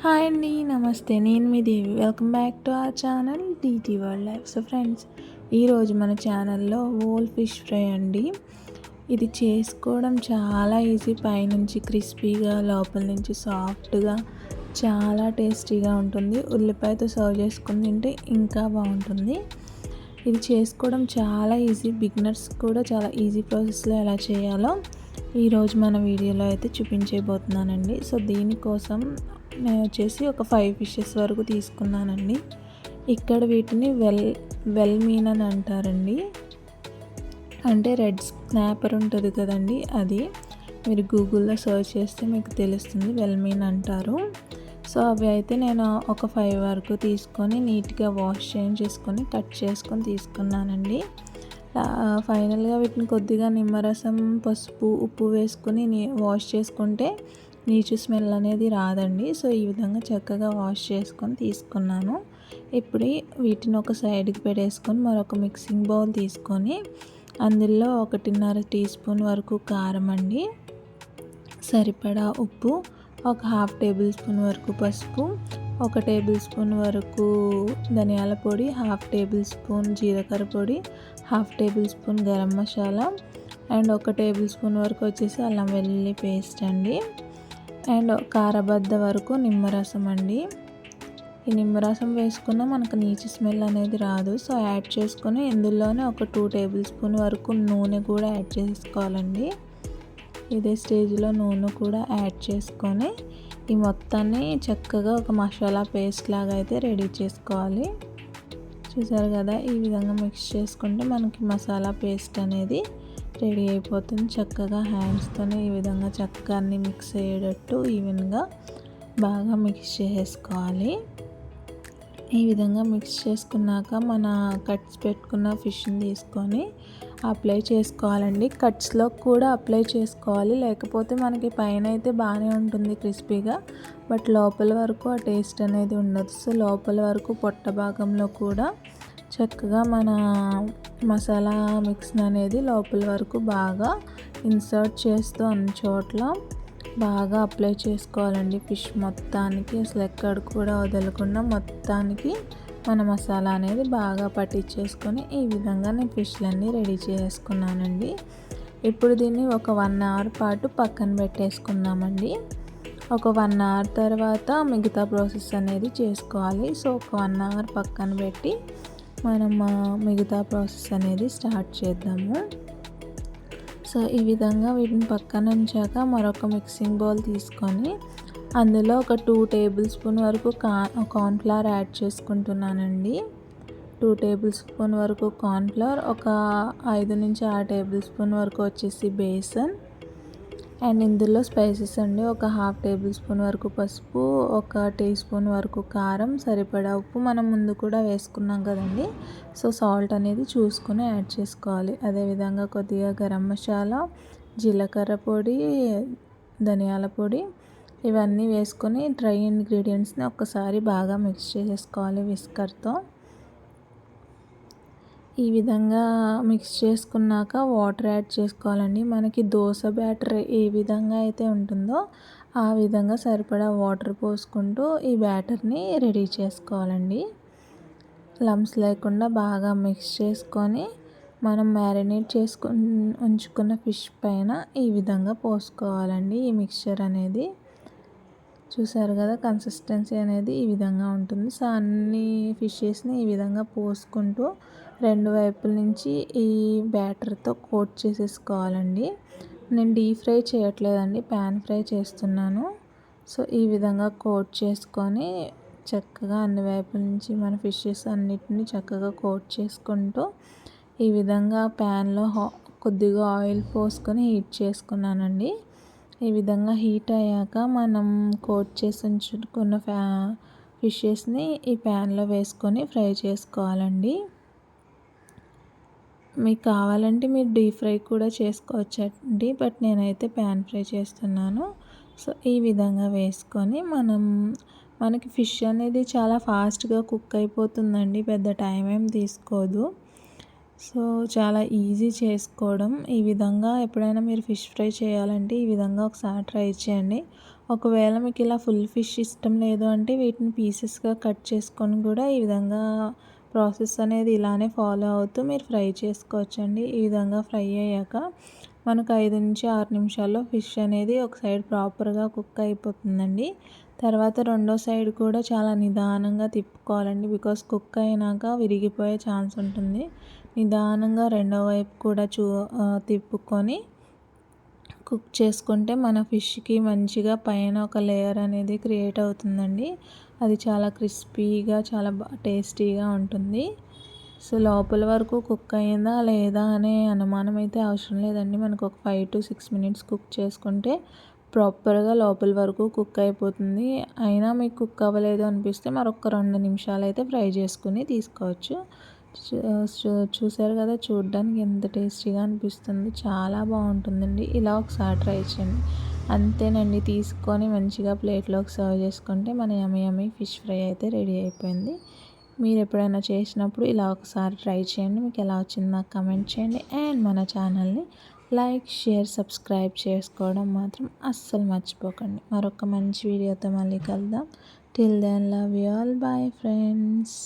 Hi అండి. నమస్తే. నేను మీ Devi. Welcome back to our channel DT world life. So friends, ఈరోజు మన ఛానల్లో ఓల్ ఫిష్ ఫ్రై అండి. ఇది చేసుకోవడం చాలా ఈజీ. పైనుంచి క్రిస్పీగా, లోపల నుంచి సాఫ్ట్గా, చాలా టేస్టీగా ఉంటుంది. ఉల్లిపాయతో సర్వ్ చేసుకుని తింటే ఇంకా బాగుంటుంది. ఇది చేసుకోవడం చాలా ఈజీ. బిగినర్స్ కూడా చాలా ఈజీ ప్రాసెస్లో ఎలా చేయాలో ఈరోజు మన వీడియోలో అయితే చూపించబోతున్నానండి. సో దీనికోసం నేను వచ్చేసి ఒక 5 ఫిషెస్ వరకు తీసుకున్నానండి. ఇక్కడ వీటిని వెల్ మీన్ అని అంటారండి. అంటే రెడ్ స్నాపర్ ఉంటుంది కదండి, అది మీరు గూగుల్లో సర్చ్ చేస్తే మీకు తెలుస్తుంది. వెల్ మీన్ అంటారు. సో అవి అయితే నేను ఒక 5 వరకు తీసుకొని నీట్గా వాష్ చేసుకొని కట్ చేసుకొని తీసుకున్నానండి. ఫైనల్గా వీటిని కొద్దిగా నిమ్మరసం, పసుపు, ఉప్పు వేసుకొని వాష్ చేసుకుంటే నీచు స్మెల్ అనేది రాదండి. సో ఈ విధంగా చక్కగా వాష్ చేసుకొని తీసుకున్నాను. ఇప్పుడు వీటిని ఒక సైడ్కి పెట్టేసుకొని మరొక మిక్సింగ్ బౌల్ తీసుకొని అందులో 1.5 టీ స్పూన్ వరకు కారం అండి, సరిపడా ఉప్పు, ఒక 1/2 టేబుల్ స్పూన్ వరకు పసుపు, 1 టేబుల్ స్పూన్ వరకు ధనియాల పొడి, 1/2 టేబుల్ స్పూన్ జీలకర్ర పొడి, 1/2 table spoon garam masala and 1 table spoon వరకు వచ్చేసి అల్లం వెల్లుల్లి పేస్ట్ అండి, అండ్ కారబద్ద వరకు నిమ్మరసం అండి. ఈ నిమ్మరసం వేసుకున్న మనకు నీచు స్మెల్ అనేది రాదు. సో యాడ్ చేసుకొని ఇందులోనే ఒక 2 టేబుల్ స్పూన్ వరకు నూనె కూడా యాడ్ చేసుకోవాలండి. ఇదే స్టేజ్లో నూనె కూడా యాడ్ చేసుకొని ఈ మొత్తాన్ని చక్కగా ఒక మసాలా పేస్ట్ లాగా అయితే రెడీ చేసుకోవాలి. చూసారు కదా, ఈ విధంగా మిక్స్ చేసుకుంటే మనకి మసాలా పేస్ట్ అనేది రెడీ అయిపోతుంది. చక్కగా హ్యాండ్స్తోనే ఈ విధంగా చక్కగా అన్ని మిక్స్ అయ్యేటట్టు ఈవెన్గా బాగా మిక్స్ చేసుకోవాలి. ఈ విధంగా మిక్స్ చేసుకున్నాక మన కట్స్ పెట్టుకున్న ఫిష్ని తీసుకొని అప్లై చేసుకోవాలండి. కట్స్లో కూడా అప్లై చేసుకోవాలి, లేకపోతే మనకి పైన అయితే బాగానే ఉంటుంది క్రిస్పీగా, బట్ లోపల వరకు ఆ టేస్ట్ అనేది ఉండదు. సో లోపల వరకు పొట్ట భాగంలో కూడా చక్కగా మన మసాలా మిక్స్ అనేది లోపల వరకు బాగా ఇన్సర్ట్ చేస్తూ అన్ని చోట్ల బాగా అప్లై చేసుకోవాలండి. ఫిష్ మొత్తానికి అసలు ఎక్కడ కూడా వదలకుండా మొత్తానికి మన మసాలా అనేది బాగా పట్టించేసుకొని ఈ విధంగా నేను ఫిష్లన్నీ రెడీ చేసుకున్నానండి. ఇప్పుడు దీన్ని ఒక 1 అవర్ పాటు పక్కన పెట్టేసుకున్నామండి. ఒక 1 అవర్ తర్వాత మిగతా ప్రాసెస్ అనేది చేసుకోవాలి. సో ఒక 1 అవర్ పక్కన పెట్టి మనం మిగతా ప్రాసెస్ అనేది స్టార్ట్ చేద్దాము. సో ఈ విధంగా వీటిని పక్కన ఉంచాక మరొక మిక్సింగ్ బౌల్ తీసుకొని అందులో ఒక 2 టేబుల్ స్పూన్ వరకు కార్న్ఫ్లవర్ యాడ్ చేసుకుంటున్నానండి. 2 టేబుల్ స్పూన్ వరకు కార్న్ఫ్లవర్, ఒక 5 నుంచి 6 టేబుల్ స్పూన్ వరకు వచ్చేసి బేసన్, అండ్ ఇందులో స్పైసెస్ అండి, ఒక 1/2 టేబుల్ స్పూన్ వరకు పసుపు, 1 టీ స్పూన్ వరకు కారం, సరిపడా ఉప్పు మనం ముందు కూడా వేసుకున్నాం కదండి. సో సాల్ట్ అనేది చూసుకుని యాడ్ చేసుకోవాలి. అదేవిధంగా కొద్దిగా గరం మసాలా, జీలకర్ర పొడి, ధనియాల పొడి ఇవన్నీ వేసుకొని డ్రై ఇంగ్రీడియంట్స్ని ఒక్కసారి బాగా మిక్స్ చేసుకోవాలి విస్కర్తో. ఈ విధంగా మిక్స్ చేసుకున్నాక వాటర్ యాడ్ చేసుకోవాలండి. మనకి దోశ బ్యాటర్ ఏ విధంగా అయితే ఉంటుందో ఆ విధంగా సరిపడా వాటర్ పోసుకుంటూ ఈ బ్యాటర్ని రెడీ చేసుకోవాలండి. లమ్స్ లేకుండా బాగా మిక్స్ చేసుకొని మనం మ్యారినేట్ చేసుకుని ఉంచుకున్న ఫిష్ పైన ఈ విధంగా పోసుకోవాలండి. ఈ మిక్చర్ అనేది చూసారు కదా, కన్సిస్టెన్సీ అనేది ఈ విధంగా ఉంటుంది. సో అన్ని ఫిషెస్ని ఈ విధంగా పోసుకుంటూ 2 వైపుల నుంచి ఈ బ్యాటర్తో కోట్ చేసేసుకోవాలండి. నేను డీప్ ఫ్రై చేయట్లేదండి, ప్యాన్ ఫ్రై చేస్తున్నాను. సో ఈ విధంగా కోట్ చేసుకొని చక్కగా అన్ని వైపుల నుంచి మన ఫిషెస్ అన్నిటిని చక్కగా కోట్ చేసుకుంటూ ఈ విధంగా ప్యాన్లో కొద్దిగా ఆయిల్ పోసుకొని హీట్ చేసుకున్నానండి. ఈ విధంగా హీట్ అయ్యాక మనం కోట్ చేసి ఉంచుకున్న ఫిషెస్ని ఈ ప్యాన్లో వేసుకొని ఫ్రై చేసుకోవాలండి. మీకు కావాలంటే మీరు డీప్ ఫ్రై కూడా చేసుకోవచ్చండి, బట్ నేనైతే ప్యాన్ ఫ్రై చేస్తున్నాను. సో ఈ విధంగా వేసుకొని మనకి ఫిష్ అనేది చాలా ఫాస్ట్గా కుక్ అయిపోతుందండి, పెద్ద టైం ఏం తీసుకోదు. సో చాలా ఈజీ చేసుకోవడం. ఈ విధంగా ఎప్పుడైనా మీరు ఫిష్ ఫ్రై చేయాలంటే ఈ విధంగా ఒకసారి ట్రై చేయండి. ఒకవేళ మీకు ఇలా ఫుల్ ఫిష్ ఇష్టం లేదు అంటే వీటిని పీసెస్గా కట్ చేసుకొని కూడా ఈ విధంగా ప్రాసెస్ అనేది ఇలానే ఫాలో అవుతూ మీరు ఫ్రై చేసుకోవచ్చండి. ఈ విధంగా ఫ్రై అయ్యాక మనకు 5-6 నిమిషాల్లో ఫిష్ అనేది ఒక సైడ్ ప్రాపర్గా కుక్ అయిపోతుందండి. తర్వాత రెండో సైడ్ కూడా చాలా నిదానంగా తిప్పుకోవాలండి. బికాస్ కుక్ అయినాక విరిగిపోయే ఛాన్స్ ఉంటుంది. నిదానంగా రెండో వైపు కూడా తిప్పుకొని కుక్ చేసుకుంటే మన ఫిష్కి మంచిగా పైన ఒక లేయర్ అనేది క్రియేట్ అవుతుందండి. అది చాలా క్రిస్పీగా చాలా టేస్టీగా ఉంటుంది. సో లోపల వరకు కుక్ అయిందా లేదా అనే అనుమానం అయితే అవసరం లేదండి. మనకు ఒక 5-6 మినిట్స్ కుక్ చేసుకుంటే ప్రాపర్గా లోపల వరకు కుక్ అయిపోతుంది. అయినా మీకు కుక్ అవ్వలేదు అనిపిస్తే మరొక 2 నిమిషాలు అయితే ఫ్రై చేసుకుని తీసుకోవచ్చు. చూసారు కదా, చూడడానికి ఎంత టేస్టీగా అనిపిస్తుంది. చాలా బాగుంటుందండి. ఇలా ఒకసారి ట్రై చేయండి. అంతేనండి, తీసుకొని మంచిగా ప్లేట్లోకి సర్వ్ చేసుకుంటే మన యమ్మీ యమ్మీ ఫిష్ ఫ్రై అయితే రెడీ అయిపోయింది. మీరు ఎప్పుడైనా చేసినప్పుడు ఇలా ఒకసారి ట్రై చేయండి. మీకు ఎలా వచ్చిందో నాకు కమెంట్ చేయండి. అండ్ మన ఛానల్ని లైక్, షేర్, సబ్స్క్రైబ్ చేసుకోవడం మాత్రం అస్సలు మర్చిపోకండి. మరొక మంచి వీడియోతో మళ్ళీ కలుద్దాం. Till then love you all. Bye friends.